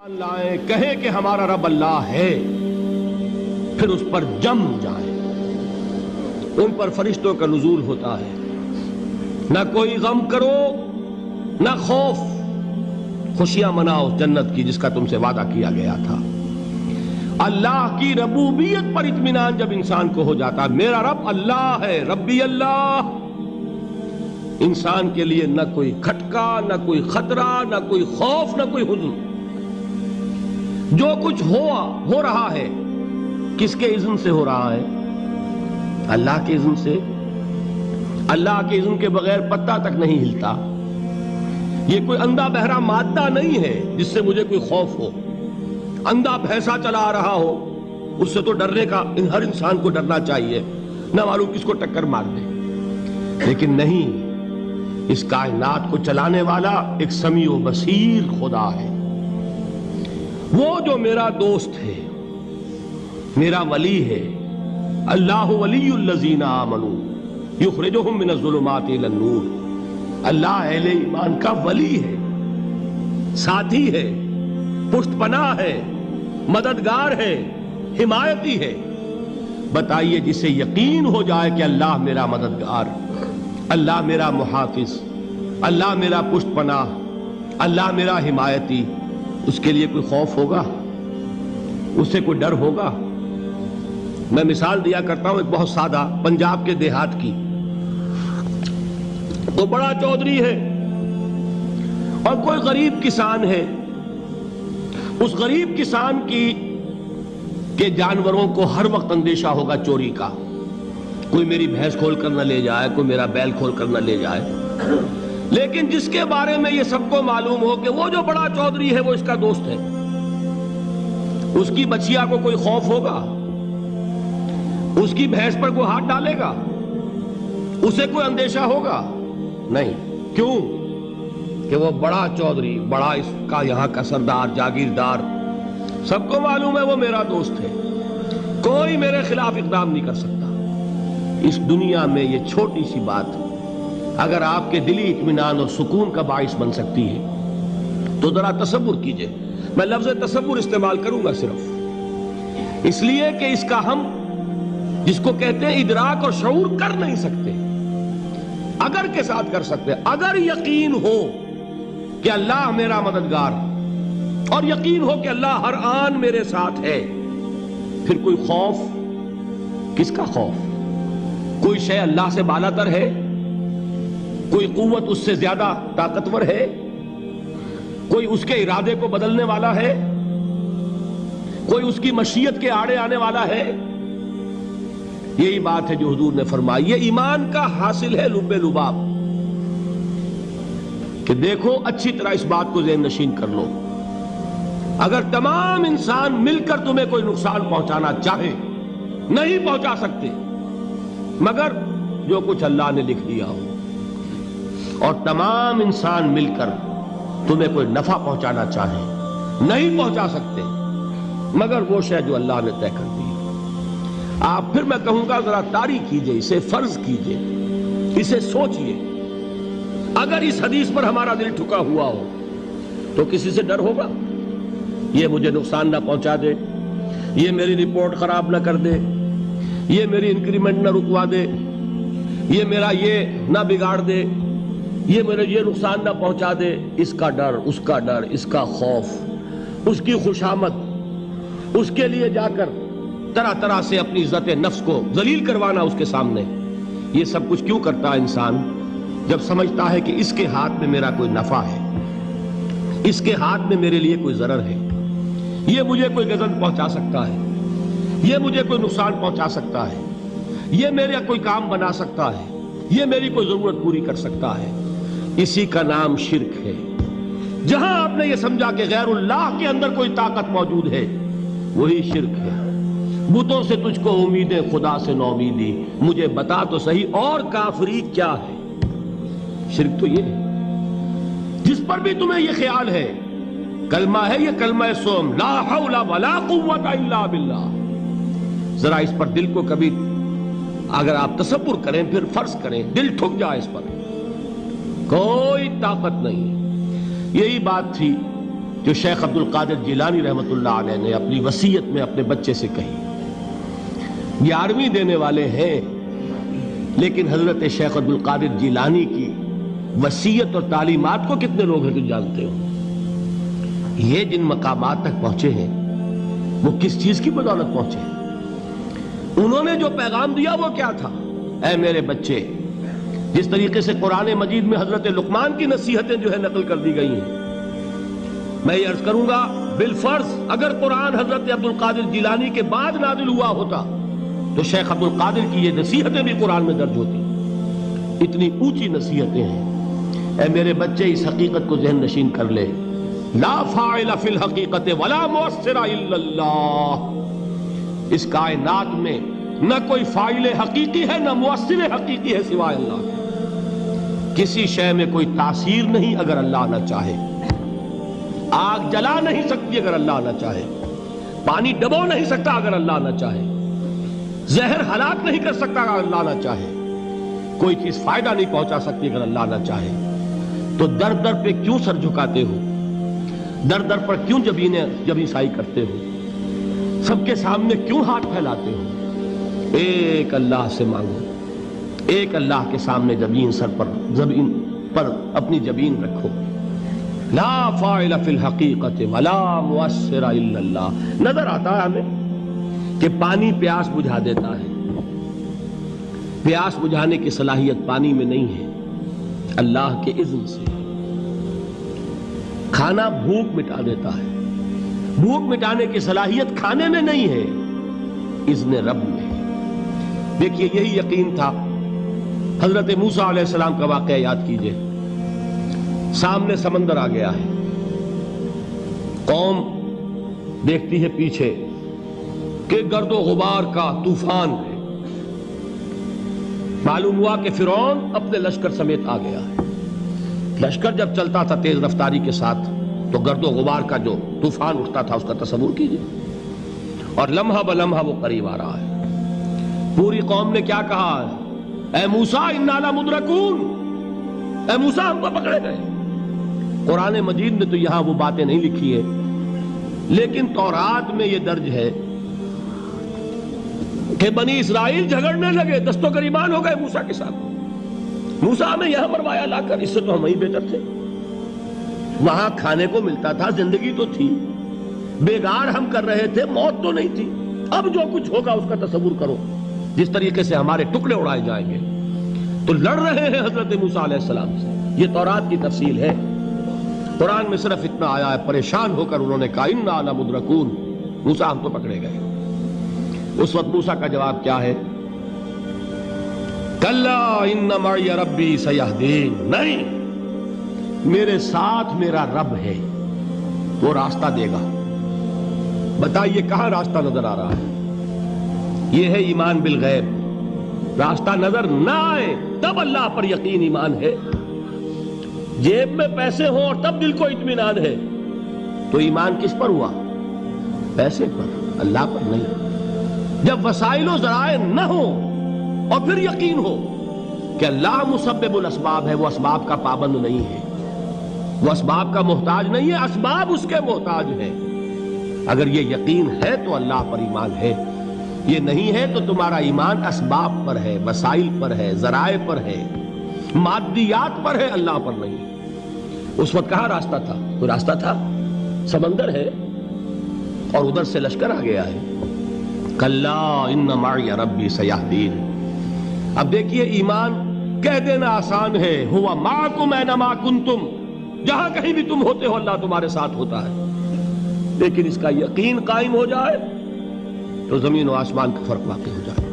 لائیں کہیں کہ ہمارا رب اللہ ہے، پھر اس پر جم جائیں۔ ان پر فرشتوں کا نزول ہوتا ہے، نہ کوئی غم کرو نہ خوف، خوشیاں مناؤ جنت کی جس کا تم سے وعدہ کیا گیا تھا۔ اللہ کی ربوبیت پر اطمینان جب انسان کو ہو جاتا، میرا رب اللہ ہے، ربی اللہ، انسان کے لیے نہ کوئی کھٹکا، نہ کوئی خطرہ، نہ کوئی خوف، نہ کوئی حزن۔ جو کچھ ہو رہا ہے کس کے اذن سے ہو رہا ہے؟ اللہ کے اذن سے۔ اللہ کے اذن کے بغیر پتہ تک نہیں ہلتا۔ یہ کوئی اندھا بہرا مادہ نہیں ہے جس سے مجھے کوئی خوف ہو۔ اندھا بھینسا چلا آ رہا ہو اس سے تو ڈرنے کا ہر انسان کو ڈرنا چاہیے، نہ معلوم کس کو ٹکر مار دے۔ لیکن نہیں، اس کائنات کو چلانے والا ایک سمیع و بصیر خدا ہے، وہ جو میرا دوست ہے، میرا ولی ہے۔ اللہ ولی الذین آمنوا یخرجہم من الظلمات الی النور۔ اللہ اہل ایمان کا ولی ہے، ساتھی ہے، پشت پناہ ہے، مددگار ہے، حمایتی ہے۔ بتائیے جسے یقین ہو جائے کہ اللہ میرا مددگار، اللہ میرا محافظ، اللہ میرا پشت پناہ، اللہ میرا حمایتی، اس کے لیے کوئی خوف ہوگا؟ اس سے کوئی ڈر ہوگا؟ میں مثال دیا کرتا ہوں ایک بہت سادہ، پنجاب کے دیہات کی۔ تو بڑا چودھری ہے اور کوئی غریب کسان ہے۔ اس غریب کسان کے جانوروں کو ہر وقت اندیشہ ہوگا چوری کا، کوئی میری بھینس کھول کر نہ لے جائے، کوئی میرا بیل کھول کر نہ لے جائے۔ لیکن جس کے بارے میں یہ سب کو معلوم ہو کہ وہ جو بڑا چودھری ہے وہ اس کا دوست ہے، اس کی بچیا کو کوئی خوف ہوگا؟ اس کی بھینس پر کوئی ہاتھ ڈالے گا؟ اسے کوئی اندیشہ ہوگا؟ نہیں۔ کیوں؟ کہ وہ بڑا چودھری، بڑا اس کا یہاں کا سردار، جاگیردار، سب کو معلوم ہے وہ میرا دوست ہے، کوئی میرے خلاف اقدام نہیں کر سکتا۔ اس دنیا میں یہ چھوٹی سی بات اگر آپ کے دلی اطمینان اور سکون کا باعث بن سکتی ہے تو ذرا تصور کیجئے۔ میں لفظ تصور استعمال کروں گا صرف اس لیے کہ اس کا ہم جس کو کہتے ہیں ادراک اور شعور کر نہیں سکتے، اگر کے ساتھ کر سکتے۔ اگر یقین ہو کہ اللہ میرا مددگار اور یقین ہو کہ اللہ ہر آن میرے ساتھ ہے، پھر کوئی خوف، کس کا خوف؟ کوئی شے اللہ سے بالا تر ہے؟ کوئی قوت اس سے زیادہ طاقتور ہے؟ کوئی اس کے ارادے کو بدلنے والا ہے؟ کوئی اس کی مشیت کے آڑے آنے والا ہے؟ یہی بات ہے جو حضور نے فرمائی۔ یہ ایمان کا حاصل ہے لب لباب، کہ دیکھو اچھی طرح اس بات کو ذہن نشین کر لو، اگر تمام انسان مل کر تمہیں کوئی نقصان پہنچانا چاہے نہیں پہنچا سکتے، مگر جو کچھ اللہ نے لکھ دیا ہو، اور تمام انسان مل کر تمہیں کوئی نفع پہنچانا چاہے نہیں پہنچا سکتے، مگر وہ شے جو اللہ نے طے کر دی۔ آپ پھر میں کہوں گا ذرا طاری کیجئے، اسے فرض کیجئے، اسے سوچئے۔ اگر اس حدیث پر ہمارا دل ٹھکا ہوا ہو تو کسی سے ڈر ہوگا؟ یہ مجھے نقصان نہ پہنچا دے، یہ میری رپورٹ خراب نہ کر دے، یہ میری انکریمنٹ نہ رکوا دے، یہ میرا یہ نہ بگاڑ دے، یہ میرے یہ نقصان نہ پہنچا دے۔ اس کا ڈر، اس کا ڈر، اس کا خوف، اس کی خوشامد، اس کے لیے جا کر طرح طرح سے اپنی عزت نفس کو ذلیل کروانا اس کے سامنے، یہ سب کچھ کیوں کرتا ہے انسان؟ جب سمجھتا ہے کہ اس کے ہاتھ میں میرا کوئی نفع ہے، اس کے ہاتھ میں میرے لیے کوئی ضرر ہے، یہ مجھے کوئی غضب پہنچا سکتا ہے، یہ مجھے کوئی نقصان پہنچا سکتا ہے، یہ میرا کوئی کام بنا سکتا ہے، یہ میری کوئی ضرورت پوری کر سکتا ہے، اسی کا نام شرک ہے۔ جہاں آپ نے یہ سمجھا کہ غیر اللہ کے اندر کوئی طاقت موجود ہے، وہی شرک ہے۔ بتوں سے تجھ کو امیدیں، خدا سے نومیدی، مجھے بتا تو صحیح اور کافری کیا ہے؟ شرک تو یہ ہے جس پر بھی تمہیں یہ خیال ہے، کلمہ ہے یہ کلمہ سوم، لا حول ولا قوت الا باللہ، ذرا اس پر دل کو کبھی اگر آپ تصور کریں، پھر فرض کریں، دل ٹھک جائے اس پر، کوئی طاقت نہیں۔ یہی بات تھی جو شیخ عبد القادر جیلانی رحمۃ اللہ علیہ نے اپنی وصیت میں اپنے بچے سے کہی. 11ویں دینے والے ہیں، لیکن حضرت شیخ عبد القادر جیلانی کی وصیت اور تعلیمات کو کتنے لوگ ہیں جو جانتے ہو؟ یہ جن مقامات تک پہنچے ہیں وہ کس چیز کی بدولت پہنچے ہیں؟ انہوں نے جو پیغام دیا وہ کیا تھا؟ اے میرے بچے، جس طریقے سے قرآن مجید میں حضرت لقمان کی نصیحتیں جو ہے نقل کر دی گئی ہیں، میں یہ عرض کروں گا بالفرض اگر قرآن حضرت عبد القادر جیلانی کے بعد نازل ہوا ہوتا تو شیخ عبد القادر کی یہ نصیحتیں بھی قرآن میں درج ہوتی. اتنی اونچی نصیحتیں ہیں. اے میرے بچے، اس حقیقت کو ذہن نشین کر لے، لا فاعل فی الحقیقت ولا مؤثر الا اللہ. اس کائنات میں نہ کوئی فاعل حقیقی ہے نہ مؤثر حقیقی ہے سوائے اللہ کے. کسی شے میں کوئی تاثیر نہیں اگر اللہ نہ چاہے. آگ جلا نہیں سکتی اگر اللہ نہ چاہے. پانی ڈبو نہیں سکتا اگر اللہ نہ چاہے. زہر ہلاک نہیں کر سکتا اگر اللہ نہ چاہے. کوئی چیز فائدہ نہیں پہنچا سکتی اگر اللہ نہ چاہے. تو در در پہ کیوں سر جھکاتے ہو؟ در در پر کیوں جبیں سائی کرتے ہو؟ سب کے سامنے کیوں ہاتھ پھیلاتے ہو؟ ایک اللہ سے مانگو. ایک اللہ کے سامنے زمین پر اپنی جبین رکھو. لا فاعل فی الحقیقت ولا مؤثر الا اللہ. نظر آتا ہے ہمیں کہ پانی پیاس بجھا دیتا ہے. پیاس بجھانے کی صلاحیت پانی میں نہیں ہے، اللہ کے اذن سے. کھانا بھوک مٹا دیتا ہے، بھوک مٹانے کی صلاحیت کھانے میں نہیں ہے، اذن رب میں. دیکھیے یہی یقین تھا. حضرت موسیٰ علیہ السلام کا واقعہ یاد کیجئے. سامنے سمندر آ گیا ہے، قوم دیکھتی ہے پیچھے کہ گرد و غبار کا طوفان ہے. معلوم ہوا کہ فرعون اپنے لشکر سمیت آ گیا ہے. لشکر جب چلتا تھا تیز رفتاری کے ساتھ تو گرد و غبار کا جو طوفان اٹھتا تھا اس کا تصور کیجئے. اور لمحہ بلمحہ وہ قریب آ رہا ہے. پوری قوم نے کیا کہا؟ اے موسیٰ انا لمدرکون، اے موسیٰ ہم کو پکڑے گئے. قرآن مجید نے تو یہاں وہ باتیں نہیں لکھی ہے، لیکن تورات میں یہ درج ہے کہ بنی اسرائیل جھگڑنے لگے، دست و گریبان ہو گئے موسیٰ کے ساتھ. موسیٰ ہمیں یہاں مروایا لا کر، اس سے تو ہم ہی بہتر تھے. وہاں کھانے کو ملتا تھا، زندگی تو تھی، بیگار ہم کر رہے تھے، موت تو نہیں تھی. اب جو کچھ ہوگا اس کا تصور کرو، جس طریقے سے ہمارے ٹکڑے اڑائے جائیں گے. تو لڑ رہے ہیں حضرت موسیٰ علیہ السلام سے. یہ تورات کی تفصیل ہے. قرآن میں صرف اتنا آیا ہے، پریشان ہو کر انہوں نے کہا انا لمدرکون، موسیٰ ہم تو پکڑے گئے. اس وقت موسیٰ کا جواب کیا ہے؟ کلا ان معی ربی سیہدین. نہیں، میرے ساتھ میرا رب ہے، وہ راستہ دے گا. بتائیے کہاں راستہ نظر آ رہا ہے؟ یہ ہے ایمان بالغیب. راستہ نظر نہ آئے تب اللہ پر یقین ایمان ہے. جیب میں پیسے ہوں اور تب دل کو اطمینان ہے تو ایمان کس پر ہوا؟ پیسے پر، اللہ پر نہیں. جب وسائل و ذرائع نہ ہو اور پھر یقین ہو کہ اللہ مسبب الاسباب ہے، وہ اسباب کا پابند نہیں ہے، وہ اسباب کا محتاج نہیں ہے، اسباب اس کے محتاج ہیں. اگر یہ یقین ہے تو اللہ پر ایمان ہے. یہ نہیں ہے تو تمہارا ایمان اسباب پر ہے، وسائل پر ہے، ذرائع پر ہے، مادیات پر ہے، اللہ پر نہیں. اس وقت کہاں راستہ تھا؟ کوئی راستہ تھا؟ سمندر ہے اور ادھر سے لشکر آ گیا ہے. کلا ان معی ربی سیہدین. اب دیکھیے ایمان کہہ دینا آسان ہے، ہوا معکم اینما کنتم، جہاں کہیں بھی تم ہوتے ہو اللہ تمہارے ساتھ ہوتا ہے. لیکن اس کا یقین قائم ہو جائے تو زمین و آسمان کا فرق واقع ہو جائے.